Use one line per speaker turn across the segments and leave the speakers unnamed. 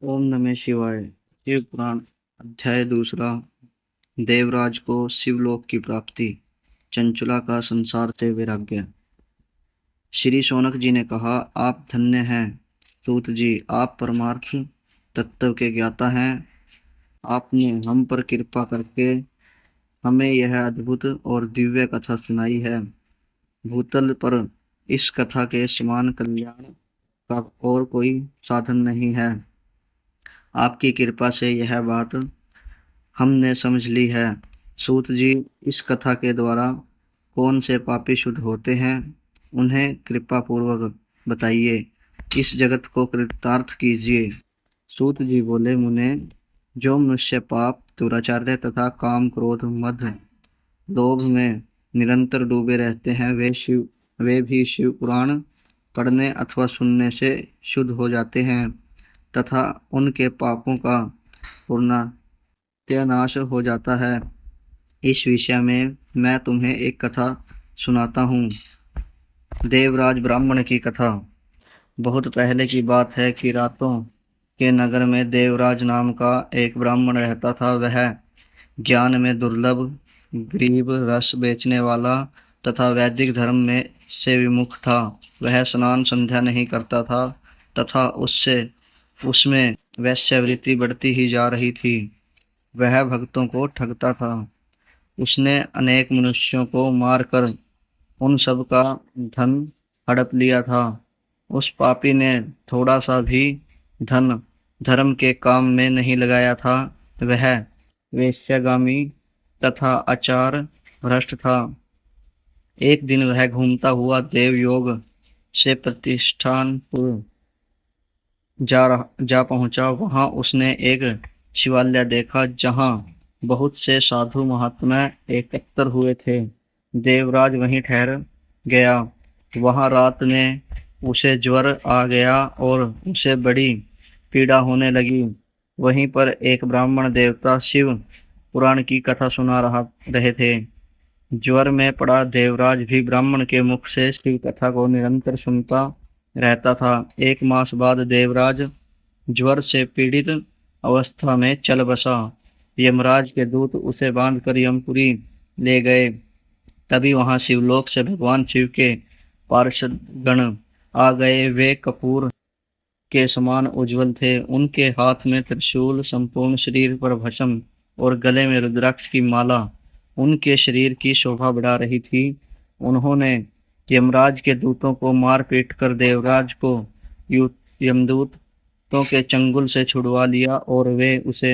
ओम नमः शिवाय। शिव पुराण अध्याय दूसरा। देवराज को शिवलोक की प्राप्ति। चंचुला का संसार से वैराग्य। श्री शौनक जी ने कहा, आप धन्य हैं सूत जी, आप परमार्थ तत्व के ज्ञाता हैं। आपने हम पर कृपा करके हमें यह अद्भुत और दिव्य कथा सुनाई है। भूतल पर इस कथा के समान कल्याण का और कोई साधन नहीं है। आपकी कृपा से यह बात हमने समझ ली है। सूत जी, इस कथा के द्वारा कौन से पापी शुद्ध होते हैं, उन्हें कृपा पूर्वक बताइए। इस जगत को कृतार्थ कीजिए। सूत जी बोले, मुने, जो मनुष्य पाप, दुराचार्य तथा काम, क्रोध, मद, लोभ में निरंतर डूबे रहते हैं, वे भी शिव पुराण पढ़ने अथवा सुनने से शुद्ध हो जाते हैं तथा उनके पापों का पूर्णतः हो जाता है। इस विषय में मैं तुम्हें एक कथा सुनाता हूँ। देवराज ब्राह्मण की कथा। बहुत पहले की बात है कि रातों के नगर में देवराज नाम का एक ब्राह्मण रहता था। वह ज्ञान में दुर्लभ, गरीब, रस बेचने वाला तथा वैदिक धर्म में से विमुख था। वह स्नान संध्या नहीं करता था तथा उससे उसमें वैश्यवृत्ति बढ़ती ही जा रही थी। वह भक्तों को ठगता था। उसने अनेक मनुष्यों को मारकर उन सब का धन हड़प लिया था। उस पापी ने थोड़ा सा भी धन धर्म के काम में नहीं लगाया था। वह वेश्यागामी तथा आचार भ्रष्ट था। एक दिन वह घूमता हुआ देवयोग से प्रतिष्ठानपुर जा पहुंचा। वहां उसने एक शिवालय देखा जहां बहुत से साधु महात्मा एकत्र हुए थे। देवराज वहीं ठहर गया। वहां रात में उसे ज्वर आ गया और उसे बड़ी पीड़ा होने लगी। वहीं पर एक ब्राह्मण देवता शिव पुराण की कथा रहे थे। ज्वर में पड़ा देवराज भी ब्राह्मण के मुख से शिव कथा को निरंतर सुनता रहता था। एक मास बाद देवराज ज्वर से पीड़ित अवस्था में चल बसा। यमराज के दूत उसे बांधकर यमपुरी ले गए। तभी वहां शिवलोक से भगवान शिव के पार्षद गण आ गए। वे कपूर के समान उज्जवल थे। उनके हाथ में त्रिशूल, संपूर्ण शरीर पर भस्म और गले में रुद्राक्ष की माला उनके शरीर की शोभा बढ़ा रही थी। उन्होंने यमराज के दूतों को मार पीट कर देवराज को यमदूतों के चंगुल से छुड़वा लिया और वे उसे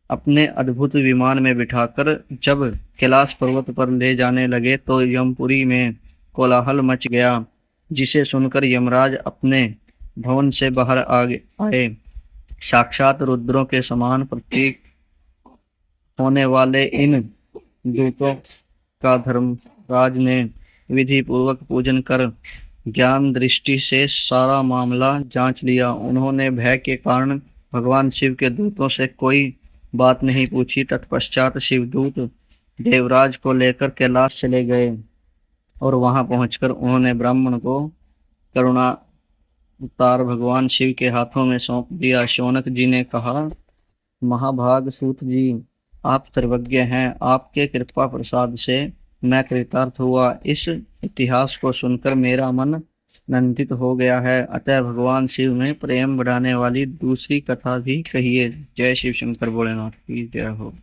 अपने अद्भुत विमान में बिठाकर जब कैलाश पर्वत पर ले जाने लगे तो यमपुरी में कोलाहल मच गया, जिसे सुनकर यमराज अपने भवन से बाहर आए। साक्षात रुद्रों के समान प्रतीक होने वाले इन दूतों का धर्मराज ने विधि पूर्वक पूजन कर ज्ञान दृष्टि से सारा मामला जांच लिया। उन्होंने भय के कारण भगवान शिव के दूतों से कोई बात नहीं पूछी। तत्पश्चात शिवदूत देवराज को लेकर कैलाश चले गए और वहां पहुंचकर उन्होंने ब्राह्मण को करुणा उतार भगवान शिव के हाथों में सौंप दिया। शौनक जी ने कहा, महाभाग सूत जी, आप सर्वज्ञ हैं। आपके कृपा प्रसाद से मैं कृतार्थ हुआ। इस इतिहास को सुनकर मेरा मन नंदित हो गया है। अतः भगवान शिव में प्रेम बढ़ाने वाली दूसरी कथा भी कहिए। जय शिव शंकर भोलेनाथ की जय हो।